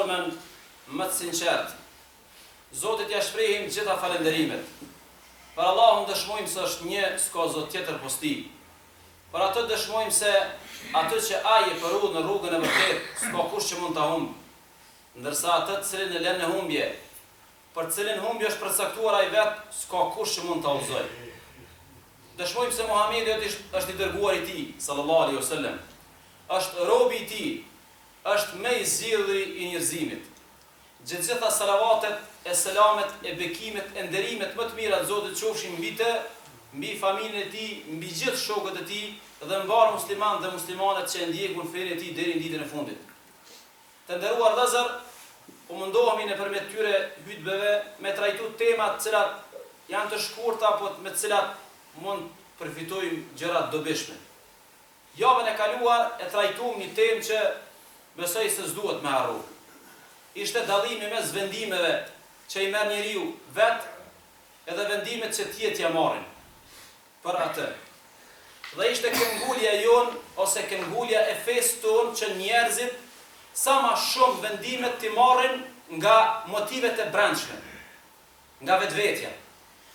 formën më të sinqertë. Zotit ja shprehim gjitha falenderimet. Për Allahun dëshmojmë se është një, s'ka Zot tjetër po's Tij. Për atë dëshmojmë se atë që ai e përud në rrugën e vërtetë, s'ka kush që mund ta humbë. Ndërsa atë të cilin e lën në humbje, për cilin humbje është përcaktuar ai vet, s'ka kush që mund ta udhëzojë. Dëshmojmë se Muhamedi është i dërguar i Tij, sallallahu alaihi wasallam. Është robi i Tij, është më i zgjedhur i njerëzimit. Gjitha salavatet, e selamet, e bekimet, e nderimet më të mira të Zotit qofshin mbi të, mbi familjen e Tij, mbi gjithë shokët e Tij dhe mbar muslimanët dhe muslimanet që ndjekun fenë e Tij deri në ditën e fundit. Të nderuar vëllezër, po mundohemi nëpërmjet tyre hutbeve me trajtu tema të cilat janë të shkurta, po me të cilat mund përfitojmë gjëra të dobishme. Javën e kaluar e trajtuam një temë që besoj se s'duhet me harru. Ishte dallimi mes vendimeve që i merr njeriu vet edhe vendimet që tjetër ja marrin për atë. Dhe ishte këmbgulja jon ose këmbgulja e fesë tonë që njerëzit sa më shumë vendimet t'i marrin nga motivet e brendshme, nga vetvetja,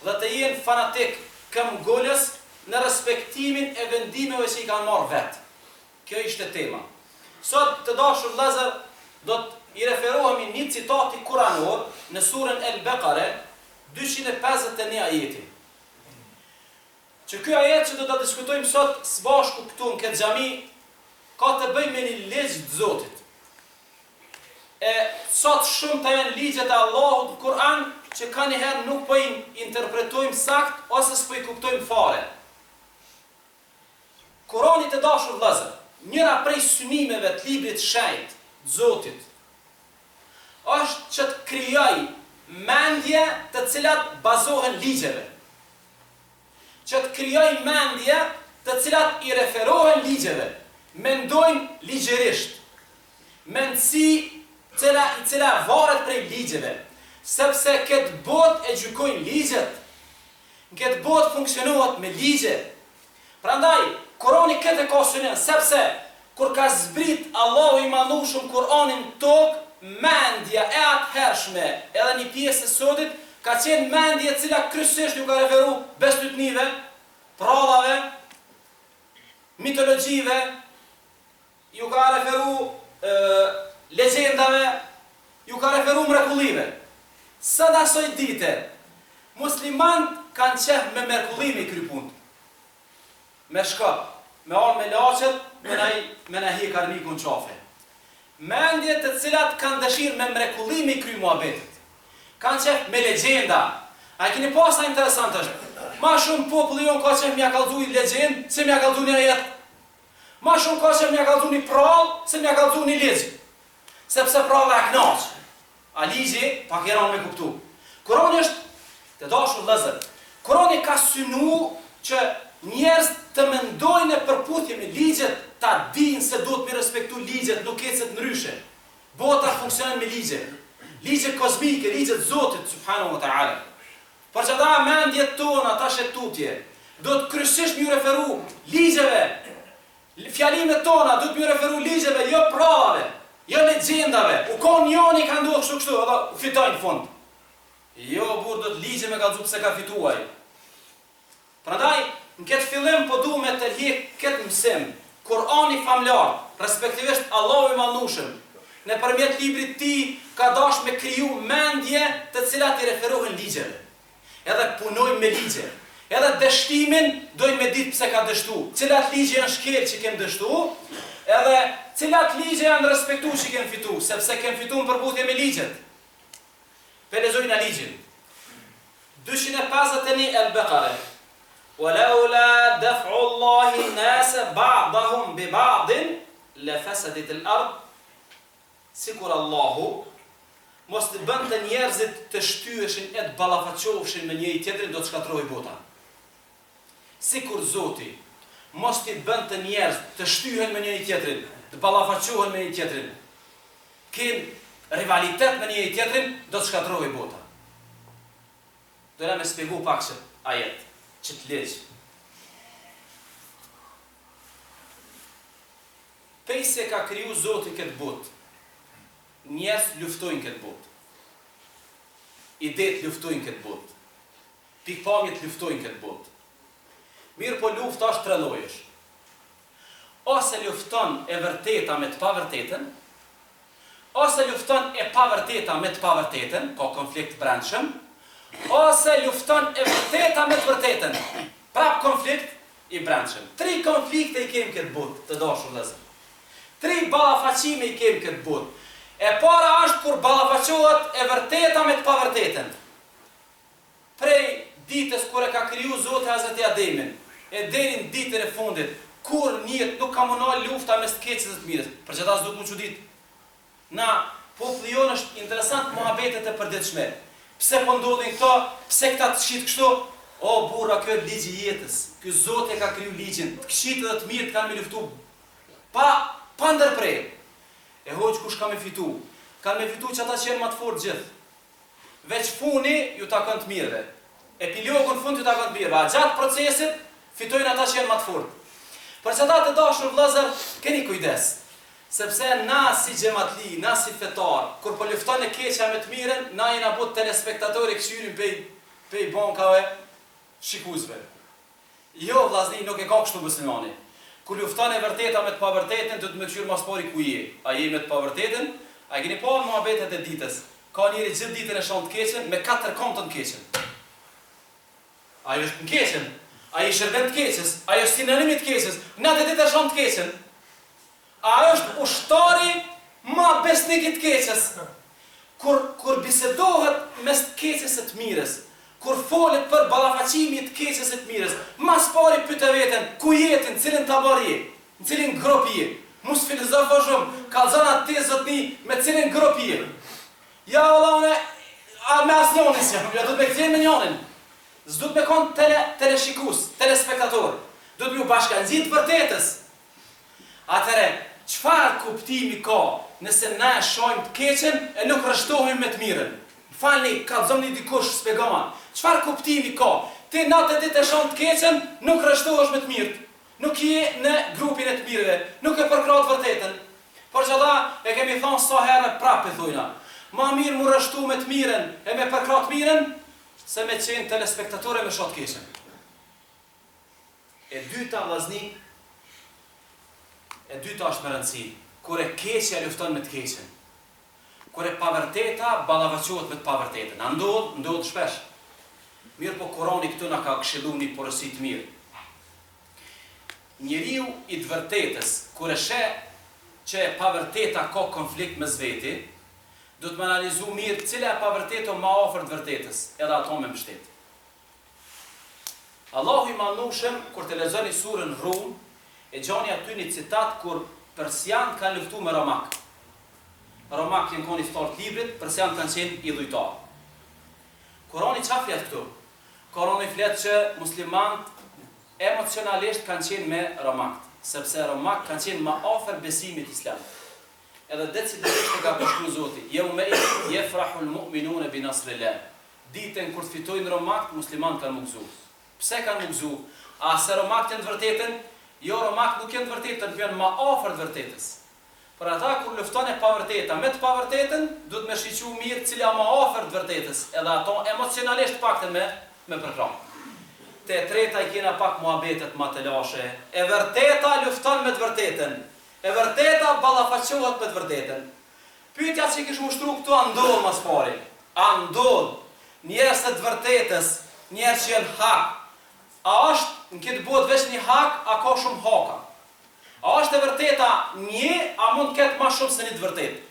dhe të jenë fanatik këmbgulës në respektimin e vendimeve që i kanë marrë vet. Kjo ishte tema. Sot të dashur vëllezër, do të i referohemi një citati kuranor në surën El-Beqare, 251 ajeti. Që ky ajet që do ta diskutojmë sot së bashku këtu në këtë xhami ka të bëjë me një ligj të Zotit. Sot shumë të janë ligjet e Allahut në Kur'an që kanë njëherë nuk po i interpretojmë sakt ose s'po i kuptojmë fare. Kurani të dashur vëllezër, njëra prej synimeve të librit shenjtë të Zotit është që të krijoj mendje të cilat bazohen ligjeve. Që të krijoj mendje të cilat i referohen ligjeve, mendojnë ligjërisht. Mendësi i cila varet prej ligjeve, sepse këtë botë e gjykojnë ligjet. Në këtë botë funksionohet me ligje. Prandaj, Kurani këtë e ka synim, sepse kur ka zbrit Allahu i Madhëshëm Kur'anin tokë, mendja e atëhershme edhe një pjesë e sotit ka qenë mendje e cila kryesisht ju ka referu bestytnive, prallave, mitologjive, ju ka referu legjendave, ju ka referu mrekullive. Së asoj dite, muslimant kanë qef me mrekullimi kry punë. Me shkop, me arë me lachet, me na hi karnikun qafe. Mendje të cilat kanë dëshirë me mrekullimi kry muhabetit. Kanë qef me legjenda. A keni pasa interesant është? Ma shumë populli jonë ka qef mja kalzu i legjend, se mja kalzu një ajet. Ma shumë ka qef mja kalzu një prall, se mja kalzu një ligj. Sepse prall e knaq. A ligji, pak e ranë me kuptu. Kurani është, të dashur vëllezër, Kurani ka synu që njerëz të mendojnë e përputhje me ligjet, ta dinë se duhet me respektu ligjet, nuk ecet ndryshe. Bota funksionon me ligje. Ligje kozmike, ligjet Zotit subhanahu wa ta'ala. Por që ata mendjet tona, ata shetutje, do të kryesisht më referu ligjeve. Fjalimet tona do të më referu ligjeve, jo prallave, jo legjendave. U kon njoni ka ndodhur kështu, edhe u fitojnë në fund. Jo burr, do të ligje me kallzu pse ka fituar. Prandaj, në këtë fillim po duhet me të tërhiq këtë mësim. Kurani famlar, respektivisht Allahu i Madhëshëm, nëpërmjet librit të Tij ka dash me kriju mendje të cilat i referohen ligjeve. Edhe punojmë me ligje. Edhe dështimin dojmë me ditë pse ka dështu. Cilat ligje janë shkel që kemë dështu, edhe cilat ligje janë respektu që kemë fitu, sepse kemë fitu në përputhje me ligjet. Pelezojnë ligjin. 251 El-Beqare. وَلَوْلَا دَفْعُ اللَّهِ النَّاسَ بَعْضَهُمْ بِبَعْضٍ لَفَسَدَتِ الْأَرْضُ. Sikur Allahu mos të bënte njerëzit të shtyheshin e të ballafaqoheshin me njëri tjetrin, do të shkatërrojë bota. Sikur Zoti mos të bënte njerëz të shtyhen me njëri tjetrin, të ballafaqohen me njëri tjetrin, kin rivalitet me njëri tjetrin, do të shkatërrojë bota. Do na më shpjegoj pak se ajet. Që të legjë. Pejse ka kriju Zoti këtë botë, njerëz luftojnë këtë botë. Idetë luftojnë këtë botë. Pikpamjet luftojnë këtë botë. Mirë po lufta është tre llojesh. Ose lufton e vërteta me të pavërtetën, ose lufton e pavërteta me të pavërtetën, ka konflikt brendshëm, ose lufton e vërteta me të vërtetën, prap konflikt i brendshëm. 3 konflikte i kemi këtë botë, të dashur vëllezër. 3 ballafaqime i kemi këtë botë. E para është kur ballafaqohet e vërteta me të pavërtetën. Prej ditës kur e ka kriju Zoti Hazreti Ademin, e deri në ditën e fundit, kur njët nuk ka munduar lufta mes të keqes dhe të mirës. Për çfarë s'do të më çudit? Na populli jon është interesant muhabetet e përditshme. Pse po ndodhin këto? Pse këta të shit kështu? O burra, kjo është ligji i jetës. Ky Zoti e ka kriju ligjin. Të këqijtë dhe të mirët kanë me luftu pa ndërprer. E hoq kush ka me fitu? Kanë me fitu që ata që jenë më të fortë gjithë. Veç funi ju takon të mirëve. Epilogu në fund ju takon të mirëve. A gjatë procesit fitojnë ata që jenë më të fortë. Për që ata të dashur vëllezër, keni kujdes. Sepse na si xhamatli, na si fetar, kur po lufton e keqja me të mirën, na jena bot telespektatorë këshirin pej bankave shikuesve. Jo vllazni, nuk e ka kështu muslimani. Kur lufton e vërteta me të pavërtetën, do të më këshir mas pari ku je. A je me të pavërtetën? A keni pa muhabetet e ditës? Ka njëri gjithë ditën e shon të keqen me 4 konto të keqen. Ai është në keqen. Ai është shërbim të keqes, ai është sinonim i të keqes. Natë ditë shon të keqen. Ai është ushtari më besnik i të keqes. Kur bisedohet mes të keqes së të mirës, kur folet për ballafaqimin e të keqes së të mirës, mas pari pyet veten, ku jetin, cilin tabar je, në cilin grop je. Mos filozofo shumë, kallzon atë zotni me cilin grop je. Ja Allahune, a me asnjënin jam, ja do të më kthej me njërin. S'do të me konë teleshikus, telespektator. Do të më bashkangjitë vërtetës. Atëre, çfarë kuptimi ka nëse na e shohim të keqen e nuk rreshtohemi me të mirën? Falni, kallzoni dikush shpjegoma. Çfarë kuptimi ka? Ti natë ditë e shoh të keqen, nuk rreshtohesh me të mirët. Nuk je në grupin e të mirëve, nuk e përkrah të vërtetën. Por çada e kemi thonë sa herë prapë thojna. Ma mirë mu rreshtu me të mirën e me përkrah të mirën, se me qenë telespektatore me shot keqen. E dyta vllazni, e dyta është më rëndësi, kur e keqja lufton me të keqen. Kur e pavërteta ballafaqohet me të pavërtetën. A ndodh shpesh. Mirë po Kurani këtu na ka këshilluar një porosi të mirë. Njeriu i të vërtetës, kur e sheh që e pavërteta ka konflikt mes veti, do të më analizu mirë cila e pavërteta më afër të vërtetës, edhe ato me mbështet. Allahu i Madhnushëm, kur të lexoni surën Rum, e gjani aty një citat kur persianët kanë luftuar me romak. Romak janë qenë ftohtë librit, persianët kanë qenë idhujtar. Kurani çfarë flet këtu? Kurani flet që muslimanët emocionalisht kanë qenë me romak, sepse romak kanë qenë më afër besimit islam. Edhe decidimisht e ka përshkruar Zoti, yawma yafrahul mu'minuna bi nasrillah. Ditën kur fitojnë romak, muslimanët kanë mugzu. Pse kanë mugzu? A se romak janë të vërtetën? Jo, romak nuk janë të vërtetën, janë më afër të vërtetës. Për ata kur lufton e pavërteta me të pavërtetën, duhet me shiqu mirë cila më afër të vërtetës, edhe ato emocionalisht paktën me përkrah. Te treta i kena pak muhabetet më të lashe. E vërteta lufton me të vërtetën. E vërteta ballafaqohet me të vërtetën. Pyetja që kish ushtru këtu a ndodh mas pari? A ndodh njerëz të vërtetës, njerëz që janë hak? A është në këtë botë vetëm një hak, a ka shumë haka? A është e vërteta një, a mund të ketë më shumë se një të vërtetë?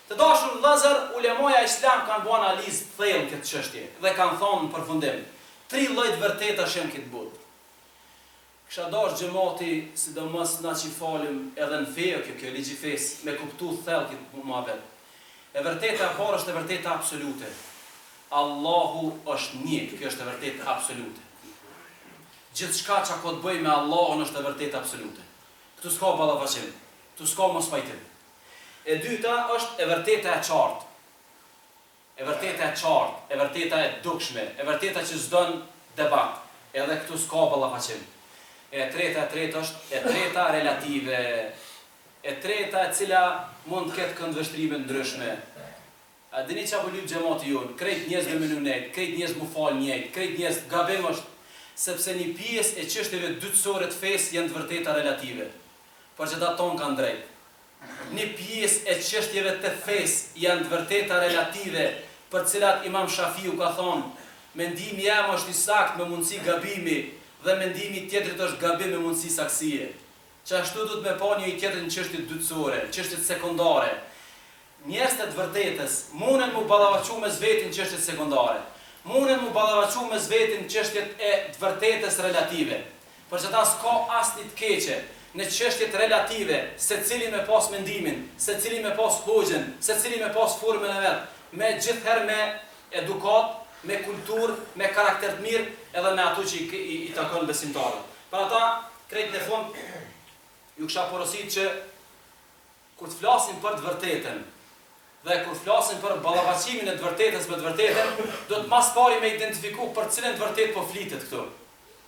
Të dashur vëllezër, ulemoja islam kanë bërë analizë të thellë këtë çështje dhe kanë thonë në përfundim 3 lloj të vërtetash janë këtë botë. Kisha dash xhamati, sidomos na që falim edhe në fe, kjo ligji fesë, me kuptu thellë këtë muhabet. E vërteta e parë është e vërteta absolute. Allahu është një, kjo është e vërteta absolute. Gjithçka që ka të bëjë me Allahun është e vërteta absolute. Këtu s'ka ballafaqim, këtu s'ka mos pajtim. E dyta është e vërteta e qartë. E vërteta e qartë, e vërteta e dukshme, e vërteta që s'don debat. Edhe këtu s'ka ballafaqim. E treta është e treta relative. E treta e cila mund të ketë këndvështrime ndryshme. A dini çapo lyp xhamati jon, krejt njerëz me menunet, krejt njerëz mu fal njëjt, krejt njerëz gabim është sepse një pjesë e çështjeve dytësore të fesë janë të vërteta relative. Por që ata ton kanë drejt. Një pjesë e çështjeve të fesë janë të vërteta relative, për cilat Imam Shafiu ka thonë, mendimi jam është i saktë me mundësi gabimi dhe mendimi tjetrit është gabim me mundësi saksie. Që ashtu duhet me pa një i tjetër në çështje dytësore, çështje sekondare. Njerëz të vërtetës munden mu ballavaçu me vetin në çështjet sekondare. Munden mu ballavaçu me vetin në çështjet e të vërtetës relative. Por që ta s'ka asnjë të keqe në çështjet relative, secili me pas mendimin, secili me pas hoxhën, secili me pas formën e vet, me gjithherë me edukat, me kulturë, me karakter të mirë, edhe me ato që i takon besimtarët. Për ata, krejt në fund, ju kisha porosit që kur të flasin për të vërtetën dhe kur flasin për ballavaçimin e të vërtetës me të vërtetën, do të mas pari me identifiku për cilën të vërtetë po flitet këtu.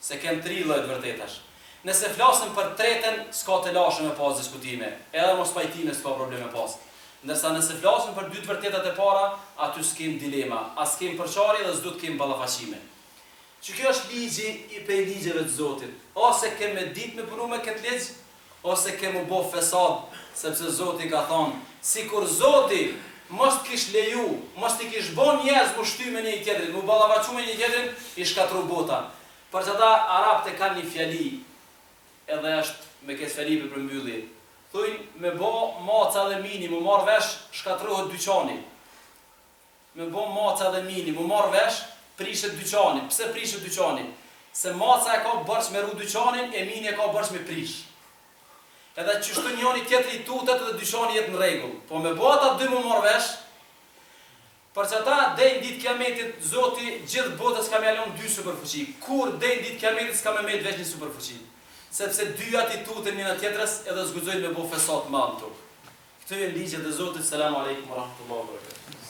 Se kem 3 lloje të vërtetash. Nëse flasim për tretën, s'ka të lashëm me pas diskutime, edhe mos pajtime s'ka probleme pas. Ndërsa nëse flasim për 2 të vërtetat e para, aty s'kem dilema, as s'kem përçarje dhe s'do të kem ballafaqime. Që kjo është ligji i prej ligjeve të Zotit. Ose kem me ditë me punu me këtë ligj, ose kem u bo fesad, sepse Zoti ka thonë, sikur Zoti mos kish leju, mos t'i kish bon njerëz mu shty me një tjetrin, mu ballavaçu me një tjetrin, i shkatru bota. Për që ata arabët e kanë një fjali, edhe është me këtë fjali për përmbylli. Thujnë me bo maca dhe mini, mu marrë vesh, shkatrohet dyqani. Me bo maca dhe mini, mu marrë vesh, prishet dyqani. Pse prishet dyqani? Se maca e ka bërsh me ru dyqanin, e mini e ka bërsh me prish. Edhe qështu njoni tjetëri tutet dhe dyqani jetë në regull. Po me bo ata 2 mu marrë vesh, për që ata dejnë ditë kiametit, Zoti gjithë botës ka me alon 2 superfuqi. Kur dejnë ditë kiametit s'ka me veç një superfuqi. Sepse 2 ati tutën njëna tjetërës edhe zgudzojnë me bo fesat madhë në tokë. Këtë e ligjet e Zotit. Selamu alaikum wa rahmatullahi wa barakatuh.